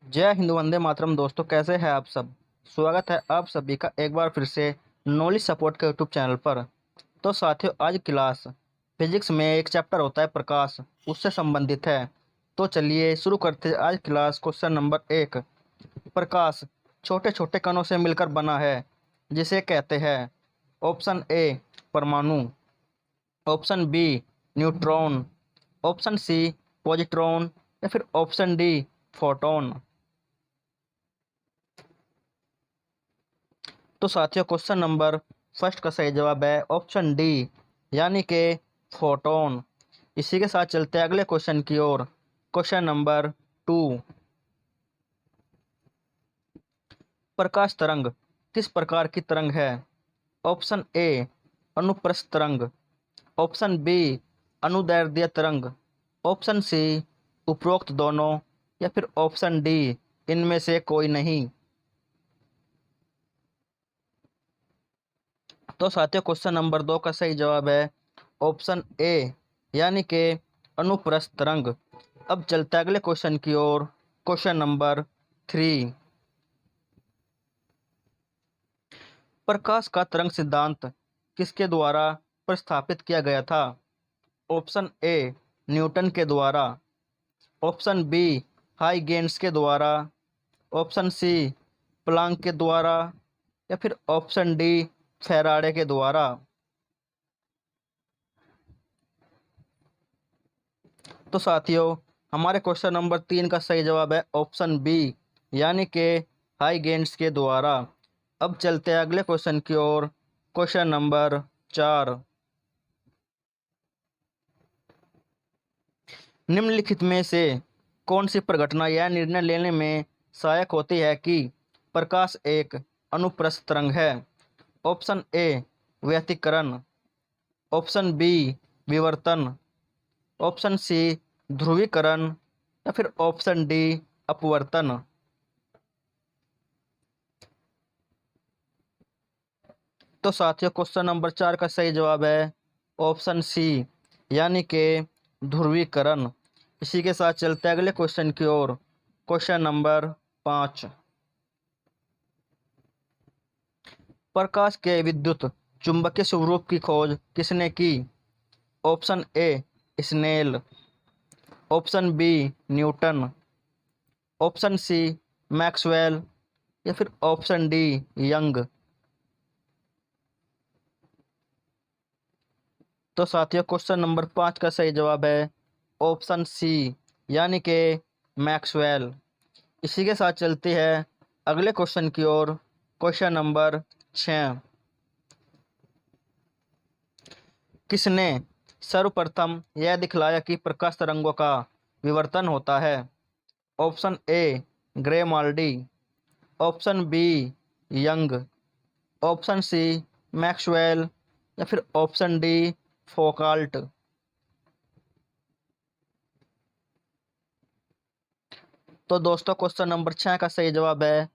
जय हिंद, वंदे मातरम। दोस्तों, कैसे हैं आप सब। स्वागत है आप सभी का एक बार फिर से नॉलेज सपोर्ट के यूट्यूब चैनल पर। तो साथियों, आज क्लास फिजिक्स में एक चैप्टर होता है प्रकाश, उससे संबंधित है। तो चलिए शुरू करते हैं आज क्लास। Question number 1। प्रकाश छोटे छोटे कणों से मिलकर बना है, जिसे कहते हैं। ऑप्शन ए परमाणु, option B neutron, option C positron, या फिर ऑप्शन डी फोटोन। तो साथियों, क्वेश्चन नंबर फर्स्ट का सही जवाब है ऑप्शन डी, यानी कि फोटोन। इसी के साथ चलते हैं अगले क्वेश्चन की ओर। Question number 2। प्रकाश तरंग किस प्रकार की तरंग है। ऑप्शन ए अनुप्रस्थ तरंग, ऑप्शन बी अनुदैर्ध्य तरंग, ऑप्शन सी उपरोक्त दोनों, या फिर ऑप्शन डी इनमें से कोई नहीं। तो साथियों, क्वेश्चन नंबर 2 का सही जवाब है ऑप्शन ए, यानी कि अनुप्रस्थ तरंग। अब चलते हैं अगले क्वेश्चन की ओर। Question number 3। प्रकाश का तरंग सिद्धांत किसके द्वारा प्रस्तावित किया गया था। ऑप्शन ए न्यूटन के द्वारा, ऑप्शन बी हाइगेन्स के द्वारा, ऑप्शन सी प्लांक के द्वारा, या फिर ऑप्शन डी फैराडे के द्वारा। तो साथियों, हमारे क्वेश्चन नंबर 3 का सही जवाब है ऑप्शन बी, यानी कि हाइगेन्स के द्वारा। अब चलते हैं अगले क्वेश्चन की ओर। Question number 4। निम्नलिखित में से कौन सी प्रघटना यह निर्णय लेने में सहायक होती है कि प्रकाश एक अनुप्रस्थ तरंग है। ऑप्शन ए व्यतिकरण, ऑप्शन बी विवर्तन, ऑप्शन सी ध्रुवीकरण, या फिर ऑप्शन डी अपवर्तन। तो साथियों, क्वेश्चन नंबर 4 का सही जवाब है ऑप्शन सी, यानी कि ध्रुवीकरण। इसी के साथ चलते हैं अगले क्वेश्चन की ओर। Question number 5। प्रकाश के विद्युत चुंबकीय स्वरूप की खोज किसने की। Option A Snell, option B Newton, option C Maxwell, या फिर ऑप्शन डी यंग। तो साथियों, क्वेश्चन नंबर 5 का सही जवाब है ऑप्शन सी, यानी कि मैक्सवेल। इसी के साथ चलते हैं अगले क्वेश्चन की ओर। Question number 6। किसने सर्वप्रथम यह दिखलाया कि प्रकाश तरंगों का विवर्तन होता है। Option A Grimaldi, option B Young, option C Maxwell, या फिर ऑप्शन डी फोकाल्ट। तो दोस्तों, क्वेश्चन नंबर 6 का सही जवाब है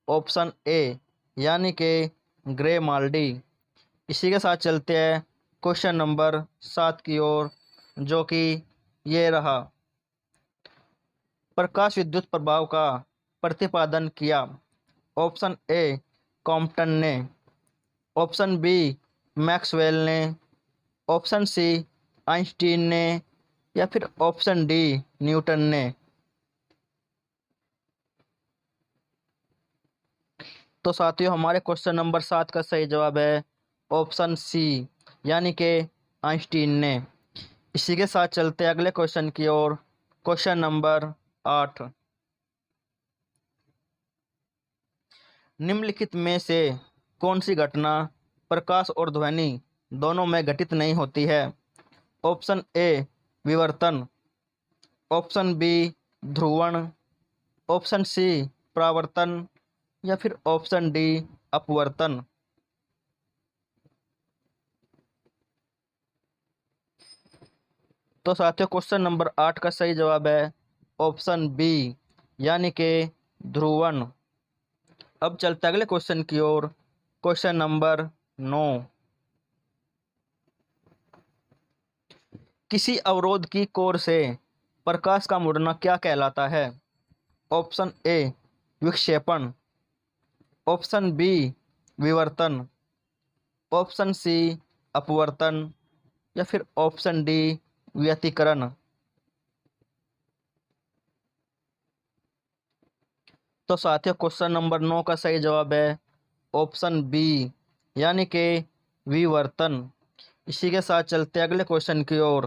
ऑप्शन ए, यानी कि ग्रे माल्डी। इसी के साथ चलते हैं क्वेश्चन नंबर 7 की ओर, जो कि ये रहा। प्रकाश विद्युत प्रभाव का प्रतिपादन किया। ऑप्शन ए कॉम्पटन ने, ऑप्शन बी मैक्सवेल ने, ऑप्शन सी आइंस्टीन ने, या फिर ऑप्शन डी न्यूटन ने। तो साथियों, हमारे क्वेश्चन नंबर 7 का सही जवाब है ऑप्शन सी, यानी कि आइंस्टीन ने। इसी के साथ चलते हैं अगले क्वेश्चन की ओर। Question number 8। निम्नलिखित में से कौन सी घटना प्रकाश और ध्वनि दोनों में घटित नहीं होती है। ऑप्शन ए विवर्तन, ऑप्शन बी ध्रुवण, ऑप्शन सी परावर्तन, या फिर ऑप्शन डी अपवर्तन। तो साथियों, क्वेश्चन नंबर 8 का सही जवाब है ऑप्शन बी, यानी कि ध्रुवण। अब चलते अगले क्वेश्चन की ओर। Question number 9। किसी अवरोध की कोर से प्रकाश का मुड़ना क्या कहलाता है। ऑप्शन ए विक्षेपण, ऑप्शन बी विवर्तन, ऑप्शन सी अपवर्तन या फिर ऑप्शन डी व्यतिकरण। तो साथियों क्वेश्चन नंबर 9 का सही जवाब है ऑप्शन बी यानी कि विवर्तन। इसी के साथ चलते हैं अगले क्वेश्चन की ओर।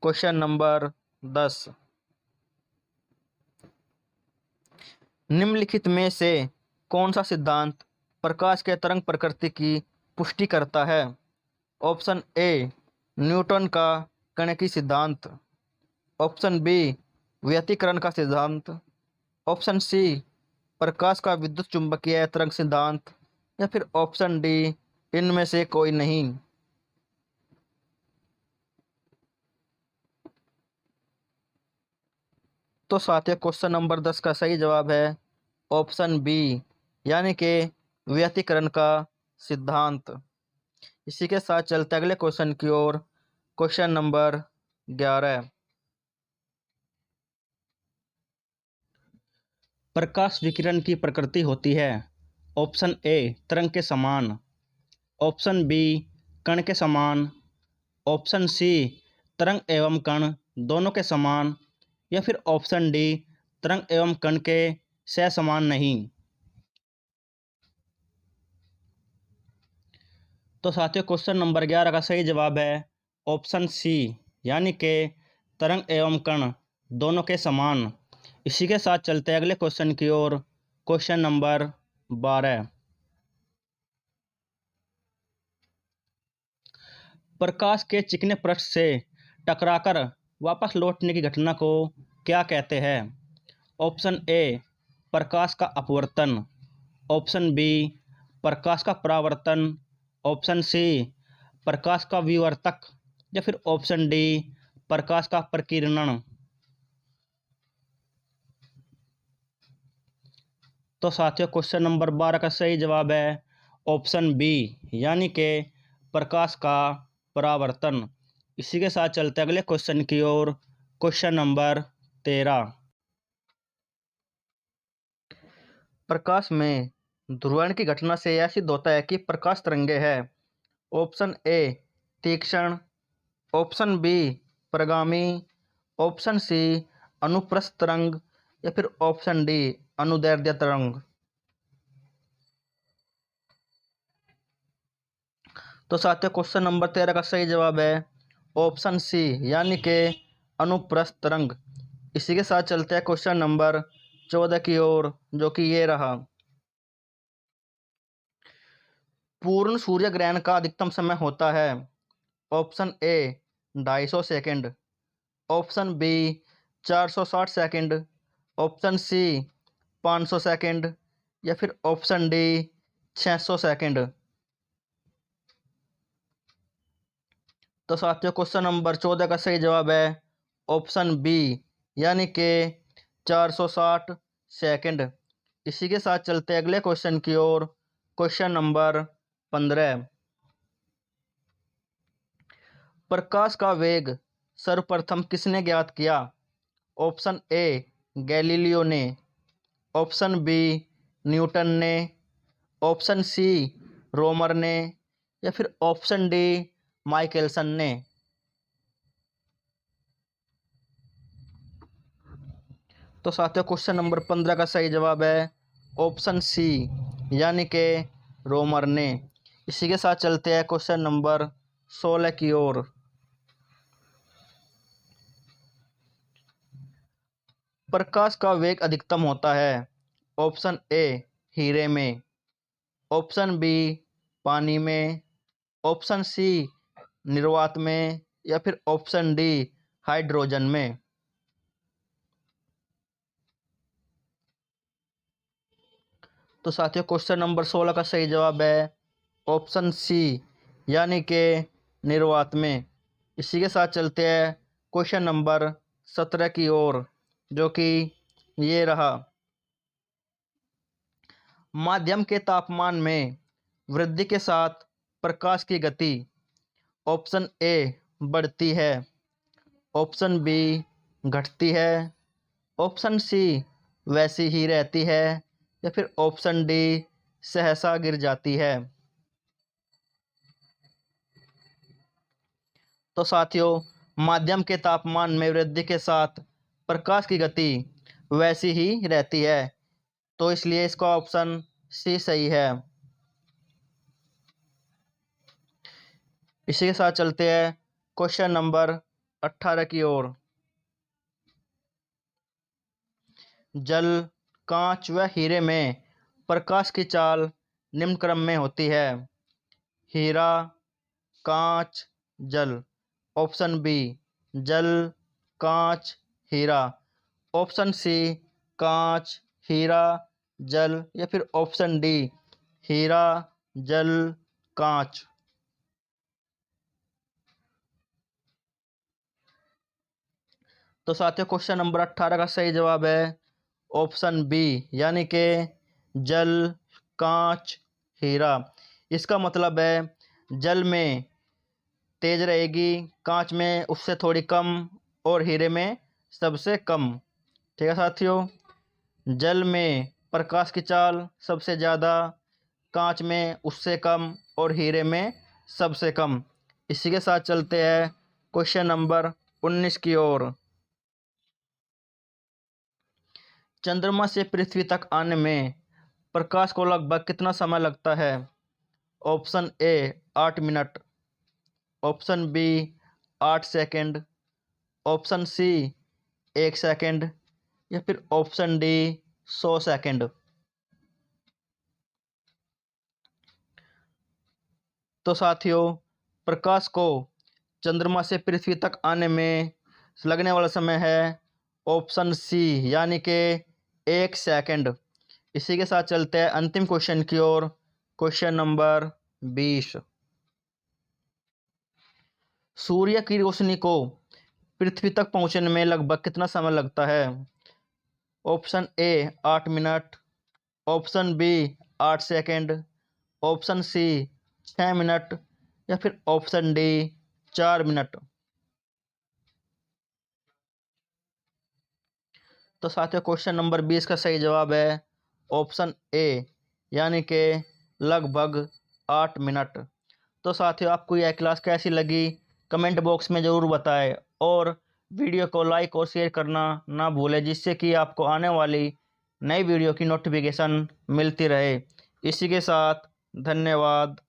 क्वेश्चन नंबर 10, निम्नलिखित में से कौन सा सिद्धांत प्रकाश के तरंग प्रकृति की पुष्टि करता है? ऑप्शन ए न्यूटन का कणिकीय सिद्धांत, ऑप्शन बी व्यतिकरण का सिद्धांत, ऑप्शन सी प्रकाश का विद्युत चुंबकीय तरंग सिद्धांत या फिर ऑप्शन डी इनमें से कोई नहीं। तो साथियों क्वेश्चन नंबर 10 का सही जवाब है ऑप्शन बी यानी कि व्यतिकरण का सिद्धांत। इसी के साथ चलते अगले क्वेश्चन की ओर। क्वेश्चन नंबर 11, प्रकाश विकिरण की प्रकृति होती है? ऑप्शन ए तरंग के समान, ऑप्शन बी कण के समान, ऑप्शन सी तरंग एवं कण दोनों के समान या फिर ऑप्शन डी तरंग एवं कण के समान नहीं। तो साथियों क्वेश्चन नंबर 11 का सही जवाब है ऑप्शन सी यानी कि तरंग एवं कण दोनों के समान। इसी के साथ चलते हैं अगले क्वेश्चन की ओर। क्वेश्चन नंबर 12, प्रकाश के चिकने पृष्ठ से टकराकर वापस लौटने की घटना को क्या कहते हैं? ऑप्शन ए प्रकाश का अपवर्तन, ऑप्शन बी प्रकाश का परावर्तन, ऑप्शन सी प्रकाश का विवर्तक या फिर ऑप्शन डी प्रकाश का प्रकीर्णन। तो साथियों क्वेश्चन नंबर 12 का सही जवाब है ऑप्शन बी यानी कि प्रकाश का परावर्तन। इसी के साथ चलते अगले क्वेश्चन की ओर। क्वेश्चन नंबर 13, प्रकाश में ध्रुवण की घटना से यह सिद्ध होता है कि प्रकाश तरंगे है। ऑप्शन ए तीक्ष्ण, ऑप्शन बी प्रगामी, ऑप्शन सी अनुप्रस्थ तरंग या फिर ऑप्शन डी अनुदैर्ध्य तरंग। तो साथियों क्वेश्चन नंबर 13 का सही जवाब है ऑप्शन सी यानी कि अनुप्रस्थ तरंग। इसी के साथ चलते हैं क्वेश्चन नंबर 14 की ओर, जो कि ये रहा। पूर्ण सूर्य ग्रहण का अधिकतम समय होता है? Option A 250 second, option B 460 second, option C 500 second या फिर ऑप्शन डी 600 सेकंड। तो साथियों क्वेश्चन नंबर 14 का सही जवाब है ऑप्शन बी यानी कि 460 सेकंड। इसी के साथ चलते अगले क्वेश्चन की ओर। क्वेश्चन नंबर 15, प्रकाश का वेग सर्वप्रथम किसने ज्ञात किया? ऑप्शन ए गैलीलियो ने, ऑप्शन बी न्यूटन ने, ऑप्शन सी रोमर ने या फिर ऑप्शन डी माइकलसन ने। तो साथियों क्वेश्चन नंबर 15 का सही जवाब है ऑप्शन सी यानी कि रोमर ने। इसी के साथ चलते हैं क्वेश्चन नंबर 16 की ओर। प्रकाश का वेग अधिकतम होता है? ऑप्शन ए हीरे में, ऑप्शन बी पानी में, ऑप्शन सी निर्वात में या फिर ऑप्शन डी हाइड्रोजन में। तो साथियों क्वेश्चन नंबर 16 का सही जवाब है ऑप्शन सी यानी कि निर्वात में। इसी के साथ चलते हैं क्वेश्चन नंबर 17 की ओर, जो कि ये रहा। माध्यम के तापमान में वृद्धि के साथ प्रकाश की गति ऑप्शन ए बढ़ती है, ऑप्शन बी घटती है, ऑप्शन सी वैसी ही रहती है, या फिर ऑप्शन डी सहसा गिर जाती है। तो साथियों, माध्यम के तापमान में वृद्धि के साथ प्रकाश की गति वैसी ही रहती है, तो इसलिए इसका ऑप्शन सी सही है। इसी के साथ चलते हैं क्वेश्चन नंबर 18 की ओर। जल, कांच व हीरे में प्रकाश की चाल निम्न क्रम में होती है। हीरा, कांच, जल। ऑप्शन बी जल, कांच, हीरा। ऑप्शन सी कांच, हीरा, जल, या फिर ऑप्शन डी हीरा, जल, कांच। तो साथियों, क्वेश्चन नंबर 18 का सही जवाब है ऑप्शन बी, यानी कि जल, कांच, हीरा। इसका मतलब है जल में तेज रहेगी, कांच में उससे थोड़ी कम, और हीरे में सबसे कम। ठीक है साथियों, जल में प्रकाश की चाल सबसे ज़्यादा, कांच में उससे कम, और हीरे में सबसे कम। इसी के साथ चलते हैं क्वेश्चन नंबर 19 की ओर। चंद्रमा से पृथ्वी तक आने में प्रकाश को लगभग कितना समय लगता है? Option A 8 minute, option B 8 second, option C 1 second, या फिर ऑप्शन डी 100 सेकंड। तो साथियों, प्रकाश को चंद्रमा से पृथ्वी तक आने में लगने वाला समय है ऑप्शन सी, यानी कि 1 सेकंड। इसी के साथ चलते हैं अंतिम क्वेश्चन की ओर। Question number 20। सूर्य की रोशनी को पृथ्वी तक पहुंचने में लगभग कितना समय लगता है? Option A 8 minute, option B 8 second, option C 6 minute, या फिर ऑप्शन डी 4 मिनट। तो साथियों, क्वेश्चन नंबर 20 का सही जवाब है ऑप्शन ए, यानी कि लगभग 8 मिनट। तो साथियों, आपको यह क्लास कैसी लगी कमेंट बॉक्स में ज़रूर बताएं, और वीडियो को लाइक और शेयर करना ना भूलें, जिससे कि आपको आने वाली नई वीडियो की नोटिफिकेशन मिलती रहे। इसी के साथ धन्यवाद।